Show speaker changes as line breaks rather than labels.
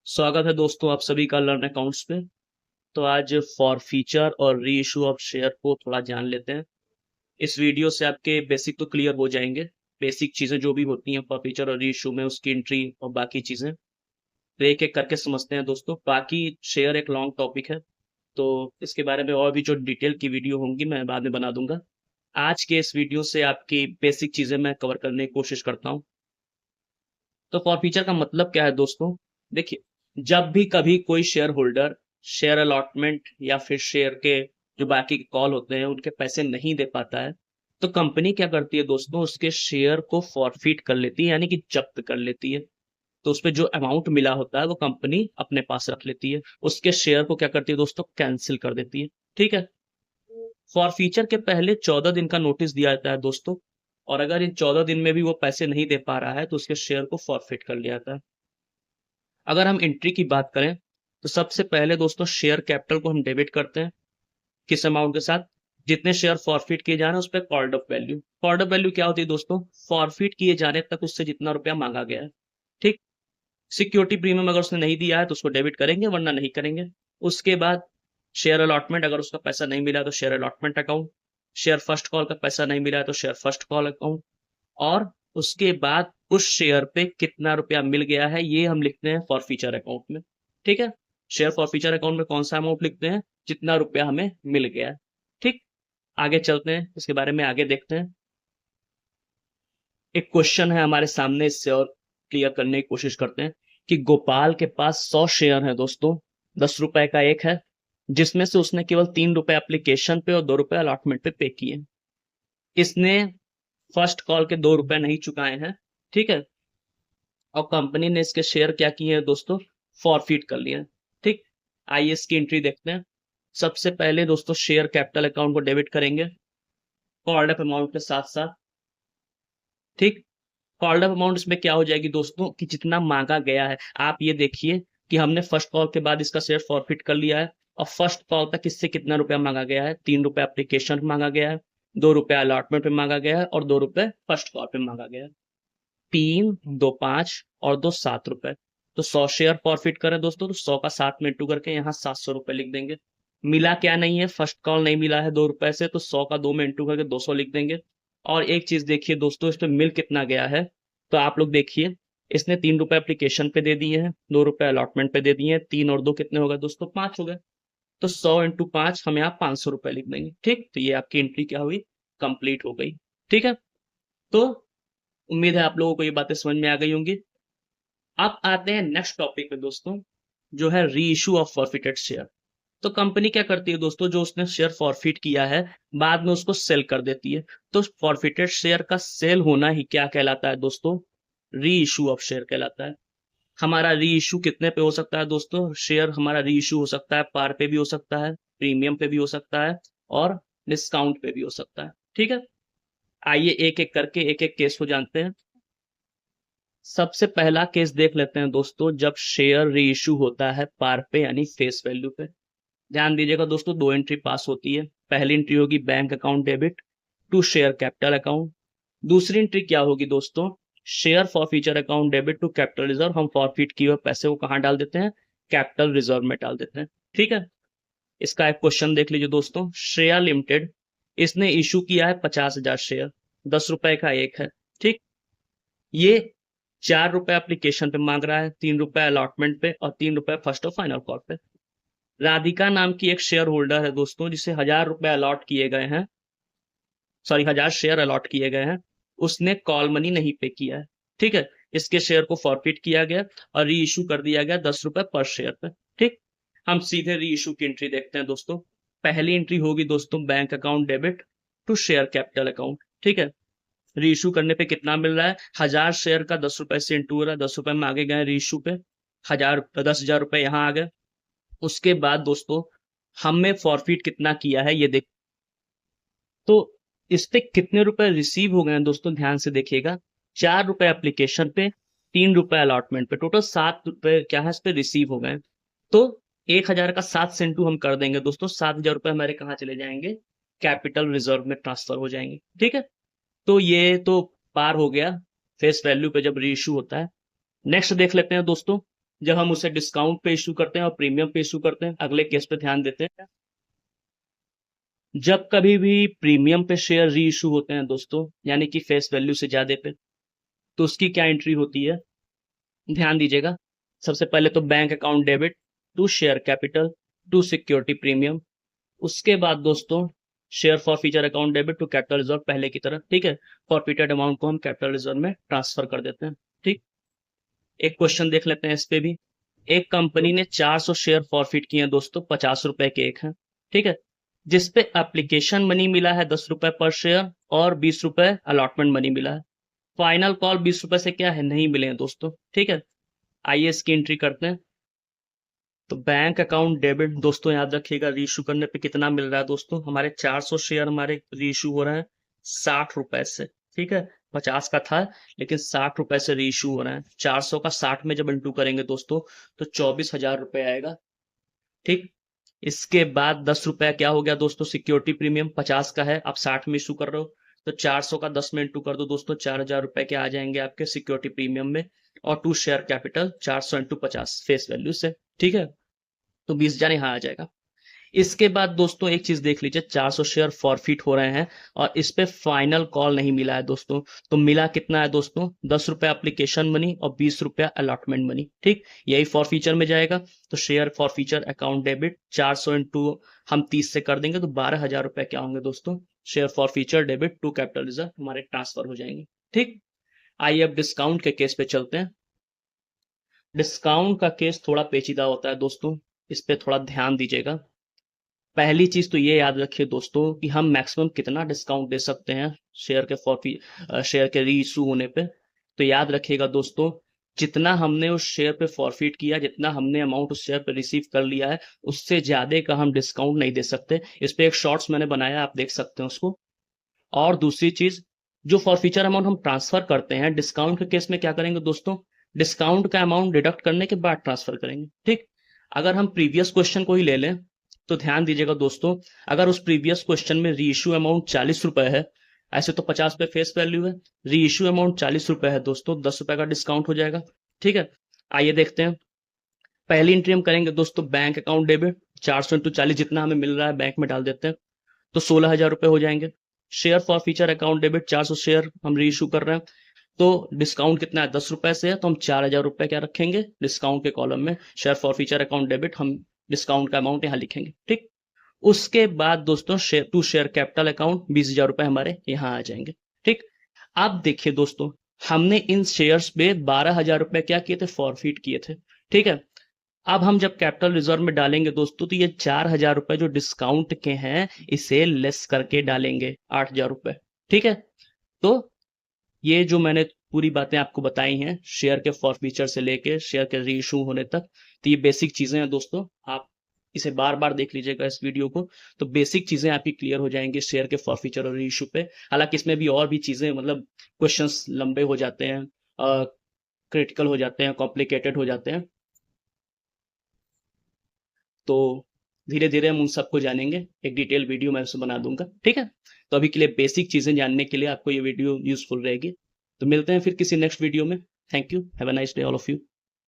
स्वागत है दोस्तों आप सभी का लर्न अकाउंट्स पे। तो आज फॉर फीचर और री इशू ऑफ शेयर को थोड़ा जान लेते हैं। इस वीडियो से आपके बेसिक तो क्लियर हो जाएंगे। बेसिक चीज़ें जो भी होती हैं फॉर फीचर और री इशू में, उसकी एंट्री और बाकी चीज़ें तो एक एक करके समझते हैं दोस्तों। बाकी शेयर एक लॉन्ग टॉपिक है, तो इसके बारे में और भी जो डिटेल की वीडियो होंगी मैं बाद में बना दूंगा। आज के इस वीडियो से आपकी बेसिक चीज़ें मैं कवर करने की कोशिश करता हूँ। तो फॉर फीचर का मतलब क्या है दोस्तों? देखिए, जब भी कभी कोई शेयर होल्डर शेयर अलॉटमेंट या फिर शेयर के जो बाकी के कॉल होते हैं उनके पैसे नहीं दे पाता है, तो कंपनी क्या करती है दोस्तों, उसके शेयर को फॉरफिट कर लेती है, यानी कि जब्त कर लेती है। तो उसपे जो अमाउंट मिला होता है वो कंपनी अपने पास रख लेती है, उसके शेयर को क्या करती है दोस्तों, कैंसिल कर देती है। ठीक है। फॉर फीचर के पहले 14 दिन का नोटिस दिया जाता है दोस्तों, और अगर इन 14 दिन में भी वो पैसे नहीं दे पा रहा है तो उसके शेयर को फॉरफिट कर लिया जाता है। अगर हम एंट्री की बात करें तो सबसे पहले दोस्तों शेयर कैपिटल को हम डेबिट करते हैं। किस अमाउंट के साथ? जितने शेयर फॉरफिट किए जा रहे हैं उस पर called up value. Called up value क्या होती है दोस्तों? फॉरफिट किए जाने तक उससे जितना रुपया मांगा गया है। ठीक। सिक्योरिटी प्रीमियम अगर उसने नहीं दिया है तो उसको डेबिट करेंगे, वरना नहीं करेंगे। उसके बाद शेयर अलॉटमेंट, अगर उसका पैसा नहीं मिला तो share allotment account. Share first call का पैसा नहीं मिला है तो शेयर फर्स्ट कॉल अकाउंट। और उसके बाद उस शेयर पे कितना रुपया मिल गया है ये हम लिखते हैं फॉर फीचर अकाउंट में। ठीक है। शेयर फॉर फीचर अकाउंट में कौन सा अमाउंट लिखते हैं? जितना रुपया हमें मिल गया है। ठीक। आगे चलते हैं, इसके बारे में आगे देखते हैं। एक क्वेश्चन है हमारे सामने, इससे और क्लियर करने की कोशिश करते हैं कि गोपाल के पास 100 शेयर है दोस्तों। 10 रुपए का एक है, जिसमें से उसने केवल 3 रुपए एप्लीकेशन पे और 2 रुपए अलॉटमेंट पे किए। इसने फर्स्ट कॉल के 2 रुपए नहीं चुकाए हैं। ठीक है। और कंपनी ने इसके शेयर क्या किए हैं दोस्तों? फॉरफिट कर लिए हैं। ठीक। आइए इसकी एंट्री देखते हैं। सबसे पहले दोस्तों शेयर कैपिटल अकाउंट को डेबिट करेंगे कॉल्ड अप अमाउंट के साथ साथ। ठीक। कॉल्ड अप अमाउंट इसमें क्या हो जाएगी दोस्तों कि जितना मांगा गया है। आप ये देखिए कि हमने फर्स्ट कॉल के बाद इसका शेयर फॉरफिट कर लिया है, और फर्स्ट कॉल तक इससे कितना रुपया मांगा गया है? 3 रुपए एप्लीकेशन मांगा गया है, 2 रुपए अलॉटमेंट पे मांगा गया है, और 2 रुपए फर्स्ट कॉल पे मांगा गया है। 3, 2, 5 और 2, 7 रुपए। तो 100 शेयर फॉरफिट करें दोस्तों तो 100 का 7 में 2 करके यहाँ 700 रुपए लिख देंगे। मिला क्या नहीं है? फर्स्ट कॉल नहीं मिला है 2 रुपए से, तो 100 का 2 में 2 करके 200 लिख देंगे। और एक चीज देखिए दोस्तों, इस पे मिल कितना गया है? तो आप लोग देखिए, इसने 3 रुपए एप्लीकेशन पे दे दिए हैं, 2 रुपए अलॉटमेंट पे दे दिए हैं, 3 और 2 कितने हो गए दोस्तों? 5 हो गए। तो 100 × 5 हम यहाँ 500 रुपए लिख देंगे। ठीक। तो ये आपकी एंट्री क्या हुई? कंप्लीट हो गई। ठीक है। तो उम्मीद है आप लोगों को ये बातें समझ में आ गई होंगी। अब आते हैं नेक्स्ट टॉपिक पे दोस्तों, जो है री इशू ऑफ फॉरफिटेड शेयर। तो कंपनी क्या करती है दोस्तों, जो उसने शेयर फॉरफिट किया है बाद में उसको सेल कर देती है। तो फॉरफिटेड शेयर का सेल होना ही क्या कहलाता है दोस्तों? री इशू ऑफ शेयर कहलाता है। हमारा री इशू कितने पे हो सकता है दोस्तों? शेयर हमारा री इशू हो सकता है पार पे भी हो सकता है, प्रीमियम पे भी हो सकता है, और डिस्काउंट पे भी हो सकता है। ठीक है। आइए एक एक करके एक एक केस को जानते हैं। सबसे पहला केस देख लेते हैं दोस्तों, जब शेयर री इशू होता है पार पे यानी फेस वैल्यू पे। ध्यान दीजिएगा दोस्तों, दो एंट्री पास होती है। पहली एंट्री होगी bank account debit to share capital account. दूसरी एंट्री क्या होगी दोस्तों? Share forfeiture account debit to capital reserve. हम फॉरफिट किए हुए पैसे को कहाँ डाल देते हैं? कैपिटल रिजर्व में डाल देते हैं। ठीक है। इसका एक क्वेश्चन देख लीजिए दोस्तों। श्रेया लिमिटेड, इसने इशू किया है 50,000 शेयर, 10 रुपए का एक है। ठीक। ये 4 रुपए एप्लीकेशन पे मांग रहा है, 3 रुपए अलॉटमेंट पे, और 3 रुपए फर्स्ट और फाइनल कॉल पे। राधिका नाम की एक शेयर होल्डर है दोस्तों, जिसे 1,000 रुपए अलॉट किए गए हैं, सॉरी 1,000 शेयर अलॉट किए गए हैं। उसने कॉल मनी नहीं पे किया है। ठीक है। इसके शेयर को फॉरफिट किया गया और री इशू कर दिया गया 10 रुपए पर शेयर पे। ठीक। हम सीधे री इशू की एंट्री देखते हैं दोस्तों। पहली एंट्री होगी दोस्तों bank account debit to share capital account. ठीक है। री इशू करने पे कितना मिल रहा है? 1,000 शेयर का 10 रुपए से इंटू हो रहा है, 10 रुपए में आगे गए री इशू पे, 10,000 रुपए यहाँ आ गए। उसके बाद दोस्तों हमने फॉरफिट कितना किया है ये देख। तो इस पे कितने रुपए रिसीव हो गए हैं दोस्तों, ध्यान से देखिएगा। 4 रुपए एप्लीकेशन पे, 3 रुपए अलॉटमेंट पे, टोटल 7 रुपए क्या है इस पे रिसीव हो गए। तो 1,000 का 7 से इंटू हम कर देंगे दोस्तों, 7,000 रुपए हमारे कहाँ चले जाएंगे? कैपिटल रिजर्व में ट्रांसफर हो जाएंगे। ठीक है। तो ये तो पार हो गया फेस वैल्यू पे जब री इशू होता है। नेक्स्ट देख लेते हैं दोस्तों, जब हम उसे डिस्काउंट पे इशू करते हैं और प्रीमियम पे इशू करते हैं। अगले केस पे ध्यान देते हैं। जब कभी भी प्रीमियम पे शेयर री इशू होते हैं दोस्तों, यानी कि फेस वैल्यू से ज्यादा पे, तो उसकी क्या एंट्री होती है, ध्यान दीजिएगा। सबसे पहले तो bank account debit to share capital to security premium. उसके बाद दोस्तों share forfeiture account debit to capital reserve, पहले की तरह, ठीक है। फॉरफीटेड अमाउंट को हम कैपिटल रिजर्व में ट्रांसफर कर देते हैं, ठीक। एक क्वेश्चन देख लेते हैं इस पे भी। एक कंपनी ने 400 शेयर फॉरफिट किए हैं दोस्तों, 50 रुपए के एक हैं, ठीक है। जिसपे एप्लीकेशन मनी मिला है 10 रुपए पर शेयर और 20 रुपए अलॉटमेंट मनी मिला है। फाइनल कॉल 20 रुपए से क्या है, नहीं मिले हैं दोस्तों, ठीक है। आइए इसकी एंट्री करते हैं। तो बैंक अकाउंट डेबिट दोस्तों याद रखिएगा, रीइशू करने पे कितना मिल रहा है दोस्तों, हमारे 400 शेयर हमारे रीइशू हो रहे हैं 60 रुपए से, ठीक है। 50 का था लेकिन 60 रुपए से रीइशू हो रहा है। 400 का 60 में जब इंटू करेंगे दोस्तों तो 24,000 रुपए आएगा, ठीक। इसके बाद 10 रुपया क्या हो गया दोस्तों, सिक्योरिटी प्रीमियम 50 का है, आप 60 में इशू कर रहे हो, तो 400 का 10 में इंटू कर दो दोस्तों, 4,000 रुपए के आ जाएंगे आपके सिक्योरिटी प्रीमियम में। और to share capital 400 into 50 face value से, ठीक है। तो 20,000 यहाँ आ जाएगा। इसके बाद दोस्तों एक चीज देख लीजिए, 400 शेयर फॉरफिट हो रहे हैं और इस पे फाइनल कॉल नहीं मिला है दोस्तों। तो मिला कितना है दोस्तों, 10 रुपया एप्लीकेशन मनी और 20 रुपया अलॉटमेंट मनी, ठीक। यही फॉरफीचर में जाएगा। तो share forfeiture account debit 400 into हम 30 से कर देंगे तो 12,000 रुपए क्या होंगे दोस्तों, share forfeiture debit to capital reserve हमारे ट्रांसफर हो जाएंगे, ठीक। आइए अब डिस्काउंट के केस पे चलते हैं। डिस्काउंट का केस थोड़ा पेचीदा होता है दोस्तों, इस पे थोड़ा ध्यान दीजिएगा। पहली चीज तो ये याद रखिए दोस्तों कि हम मैक्सिमम कितना डिस्काउंट दे सकते हैं शेयर के री इशू होने पे। तो याद रखिएगा दोस्तों, जितना हमने उस शेयर पे फॉरफिट किया, जितना हमने अमाउंट उस शेयर पे रिसीव कर लिया है, उससे ज्यादा का हम डिस्काउंट नहीं दे सकते। इस पे एक शॉर्ट्स मैंने बनाया, आप देख सकते हैं उसको। और दूसरी चीज, जो फॉरफीचर अमाउंट हम ट्रांसफर करते हैं डिस्काउंट के केस में क्या करेंगे दोस्तों, डिस्काउंट का अमाउंट डिडक्ट करने के बाद ट्रांसफर करेंगे, ठीक। अगर हम प्रीवियस क्वेश्चन को ही ले लें तो ध्यान दीजिएगा दोस्तों, अगर उस प्रीवियस क्वेश्चन में री इशू अमाउंट 40 रुपए है, ऐसे तो 50 पे फेस वैल्यू है, री इशू अमाउंट 40 रुपए है दोस्तों, 10 रुपए का डिस्काउंट हो जाएगा, ठीक है। आइए देखते हैं। पहली एंट्री हम करेंगे दोस्तों बैंक अकाउंट डेबिट, 400 इंटू 40 जितना हमें मिल रहा है बैंक में डाल देते हैं, तो 16,000 रुपए हो जाएंगे। Share for feature account debit 400 share हम री इशू कर रहे हैं, तो डिस्काउंट कितना है, 10 रुपए से है, तो हम 4,000 रुपए क्या रखेंगे डिस्काउंट के कॉलम में। Share for feature account debit हम डिस्काउंट का अमाउंट यहाँ लिखेंगे, ठीक। उसके बाद दोस्तों टू शेयर कैपिटल अकाउंट 20,000 रुपए हमारे यहाँ आ जाएंगे, ठीक। अब देखिए दोस्तों, हमने इन शेयर्स पे 12,000 रुपए क्या किए थे, फॉरफिट किए थे, ठीक है। अब हम जब कैपिटल रिजर्व में डालेंगे दोस्तों तो ये 4,000 रुपए जो डिस्काउंट के हैं इसे लेस करके डालेंगे 8,000 रुपए, ठीक है। तो ये जो मैंने पूरी बातें आपको बताई हैं शेयर के फॉरफीचर से लेके शेयर के री इशू होने तक, तो ये बेसिक चीजें हैं दोस्तों। आप इसे बार बार देख लीजिएगा इस वीडियो को, तो बेसिक चीजें आपकी क्लियर हो जाएंगी शेयर के फॉरफीचर और री इशू पे। हालांकि इसमें भी और भी चीजें, मतलब क्वेश्चंस लंबे हो जाते हैं, क्रिटिकल हो जाते हैं, कॉम्प्लिकेटेड हो जाते हैं, तो धीरे धीरे हम उन सबको जानेंगे। एक डिटेल वीडियो मैं उसे बना दूंगा, ठीक है। तो अभी के लिए बेसिक चीजें जानने के लिए आपको ये वीडियो यूजफुल रहेगी। तो मिलते हैं फिर किसी नेक्स्ट वीडियो में। Thank you, have a nice day all of you.